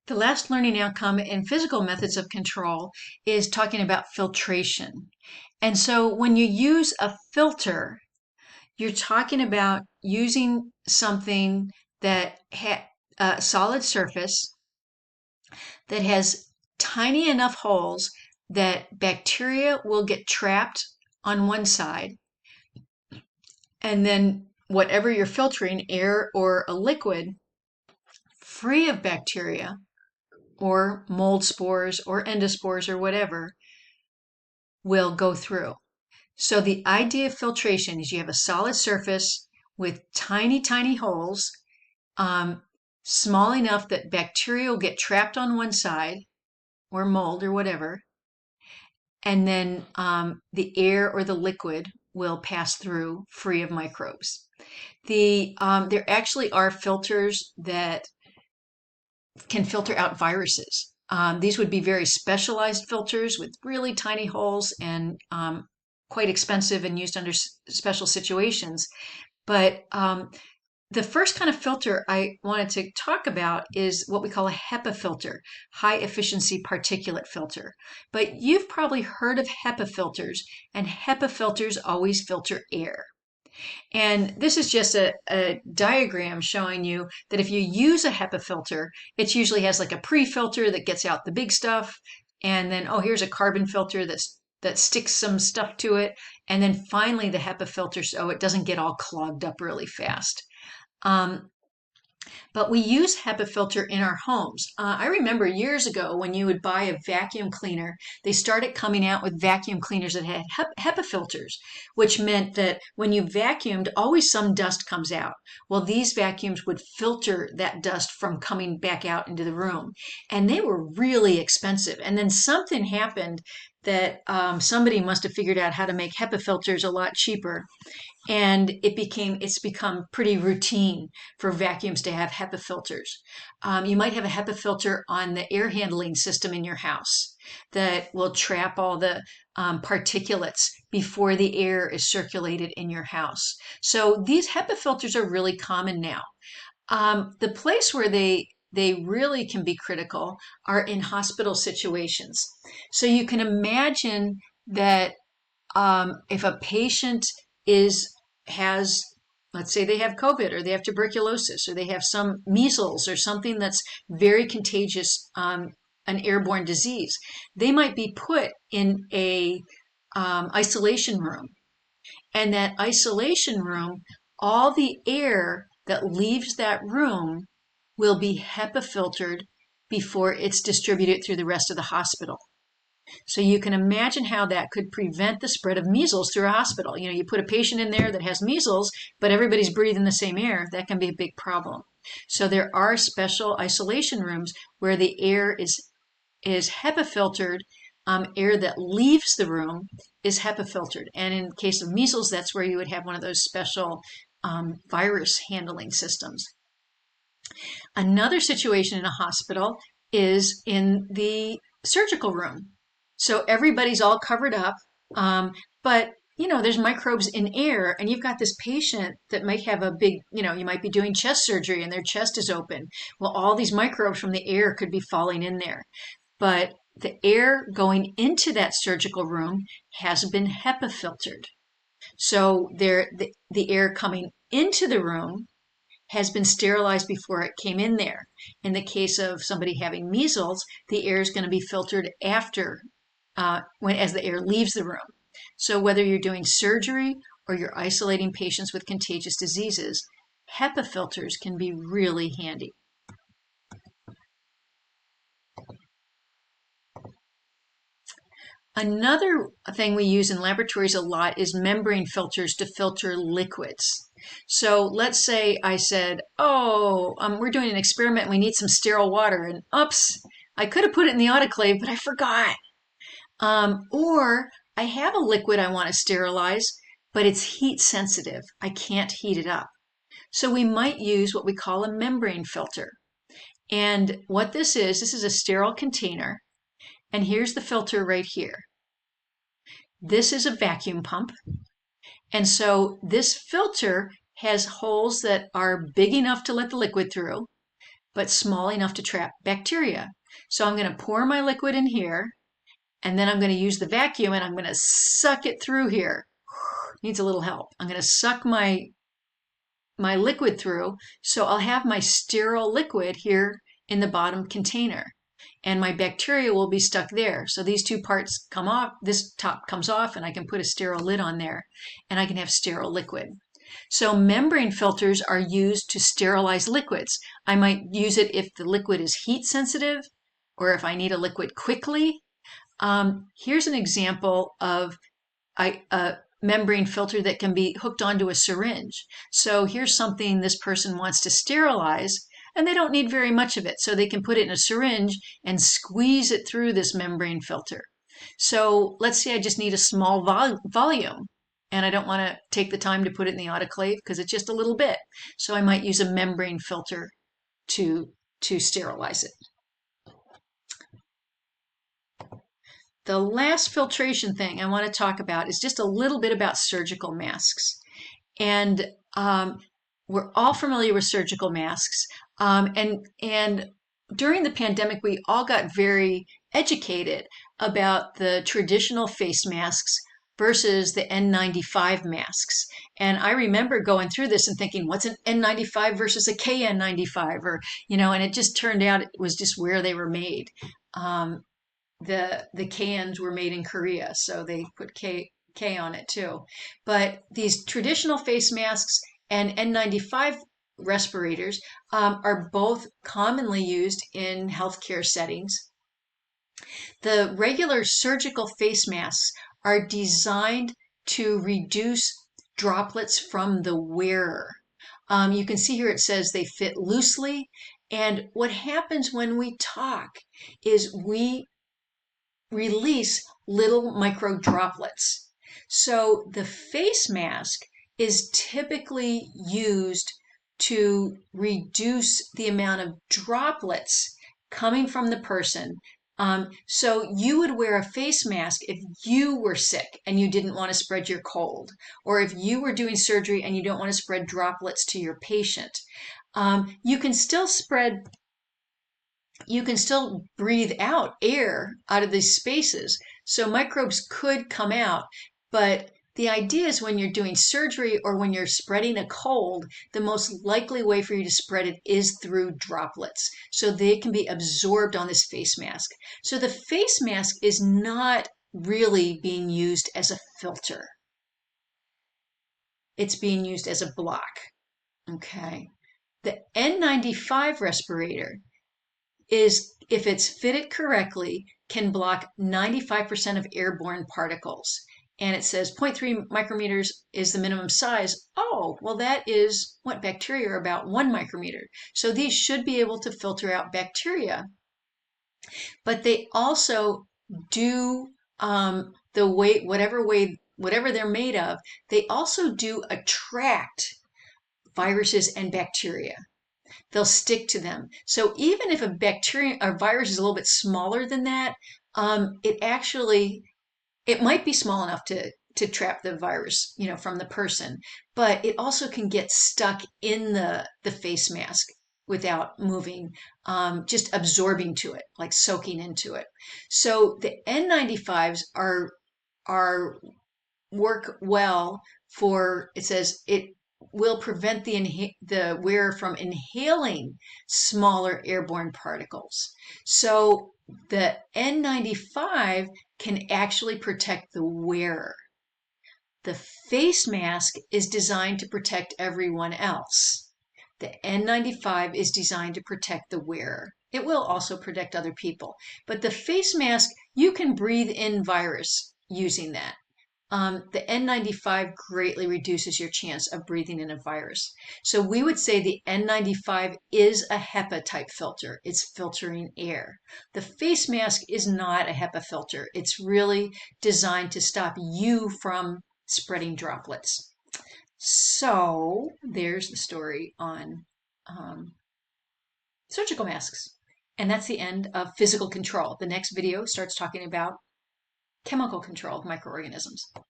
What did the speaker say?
The last learning outcome in physical methods of control is talking about filtration. And so when you use a filter, you're talking about using something that a solid surface that has tiny enough holes that bacteria will get trapped on one side, and then whatever you're filtering, air or a liquid, free of bacteria or mold spores or endospores or whatever, will go through. So the idea of filtration is you have a solid surface with tiny, tiny holes, um, small enough that bacteria will get trapped on one side, or mold or whatever, and then the air or the liquid will pass through free of microbes. There actually are filters that can filter out viruses. These would be very specialized filters with really tiny holes and quite expensive and used under special situations. But the first kind of filter I wanted to talk about is what we call a HEPA filter, high efficiency particulate filter. But you've probably heard of HEPA filters, and HEPA filters always filter air. And this is just a diagram showing you that if you use a HEPA filter, it usually has like a pre-filter that gets out the big stuff. And then, oh, here's a carbon filter that sticks some stuff to it. And then finally the HEPA filter so it doesn't get all clogged up really fast. But we use HEPA filter in our homes. I remember years ago when you would buy a vacuum cleaner, they started coming out with vacuum cleaners that had HEPA filters, which meant that when you vacuumed, always some dust comes out. Well, these vacuums would filter that dust from coming back out into the room. And they were really expensive. And then something happened that somebody must have figured out how to make HEPA filters a lot cheaper. And it's become pretty routine for vacuums to have HEPA filters. You might have a HEPA filter on the air handling system in your house that will trap all the particulates before the air is circulated in your house. So these HEPA filters are really common now. The place where they really can be critical are in hospital situations. So you can imagine that if a patient has, let's say they have COVID or they have tuberculosis or they have some measles or something that's very contagious, an airborne disease, they might be put in a isolation room. And that isolation room, all the air that leaves that room will be HEPA filtered before it's distributed through the rest of the hospital. So you can imagine how that could prevent the spread of measles through a hospital. You put a patient in there that has measles, but everybody's breathing the same air. That can be a big problem. So there are special isolation rooms where the air is HEPA filtered. Air that leaves the room is HEPA filtered. And in the case of measles, that's where you would have one of those special virus handling systems. Another situation in a hospital is in the surgical room. So everybody's all covered up, but there's microbes in air, and you've got this patient that might have a big, you might be doing chest surgery and their chest is open. Well, all these microbes from the air could be falling in there. But the air going into that surgical room has been HEPA filtered. So the air coming into the room has been sterilized before it came in there. In the case of somebody having measles, the air is going to be filtered after, as the air leaves the room. So whether you're doing surgery or you're isolating patients with contagious diseases, HEPA filters can be really handy. Another thing we use in laboratories a lot is membrane filters to filter liquids. So let's say I said, oh, we're doing an experiment. We need some sterile water. And oops, I could have put it in the autoclave, but I forgot. Or I have a liquid I want to sterilize, but it's heat sensitive. I can't heat it up. So we might use what we call a membrane filter. And what this is a sterile container. And here's the filter right here. This is a vacuum pump. And so this filter has holes that are big enough to let the liquid through, but small enough to trap bacteria. So I'm going to pour my liquid in here, and then I'm going to use the vacuum and I'm going to suck it through here. Needs a little help. I'm going to suck my liquid through, so I'll have my sterile liquid here in the bottom container, and my bacteria will be stuck there. So these two parts come off, this top comes off, and I can put a sterile lid on there, and I can have sterile liquid. So membrane filters are used to sterilize liquids. I might use it if the liquid is heat sensitive or if I need a liquid quickly. Here's an example of a membrane filter that can be hooked onto a syringe. So here's something this person wants to sterilize, and they don't need very much of it. So they can put it in a syringe and squeeze it through this membrane filter. So let's say I just need a small volume, and I don't want to take the time to put it in the autoclave because it's just a little bit. So I might use a membrane filter to sterilize it. The last filtration thing I want to talk about is just a little bit about surgical masks. And we're all familiar with surgical masks. And during the pandemic, we all got very educated about the traditional face masks versus the N95 masks. And I remember going through this and thinking, what's an N95 versus a KN95? Or, and it just turned out it was just where they were made. The cans were made in Korea, so they put K on it too. But these traditional face masks and N95 respirators are both commonly used in healthcare settings. The regular surgical face masks are designed to reduce droplets from the wearer. You can see here it says they fit loosely, and what happens when we talk is we release little micro droplets. So the face mask is typically used to reduce the amount of droplets coming from the person. So you would wear a face mask if you were sick and you didn't want to spread your cold, or if you were doing surgery and you don't want to spread droplets to your patient. You can still breathe out air out of these spaces. So microbes could come out, but the idea is when you're doing surgery or when you're spreading a cold, the most likely way for you to spread it is through droplets. So they can be absorbed on this face mask. So the face mask is not really being used as a filter. It's being used as a block. Okay. The N95 respirator is, if it's fitted correctly, can block 95% of airborne particles. And it says 0.3 micrometers is the minimum size. Oh, well, that is what bacteria are about 1 micrometer. So these should be able to filter out bacteria. But they also do whatever they're made of, they also do attract viruses and bacteria. They'll stick to them. So even if a virus is a little bit smaller than that, it might be small enough to trap the virus, from the person, but it also can get stuck in the face mask without moving, just absorbing to it, like soaking into it. So the N95s are work well for, it says it will prevent the wearer from inhaling smaller airborne particles. So the N95 can actually protect the wearer. The face mask is designed to protect everyone else. The N95 is designed to protect the wearer. It will also protect other people. But the face mask, you can breathe in virus using that. The N95 greatly reduces your chance of breathing in a virus. So we would say the N95 is a HEPA type filter. It's filtering air. The face mask is not a HEPA filter. It's really designed to stop you from spreading droplets. So there's the story on surgical masks. And that's the end of physical control. The next video starts talking about chemical control of microorganisms.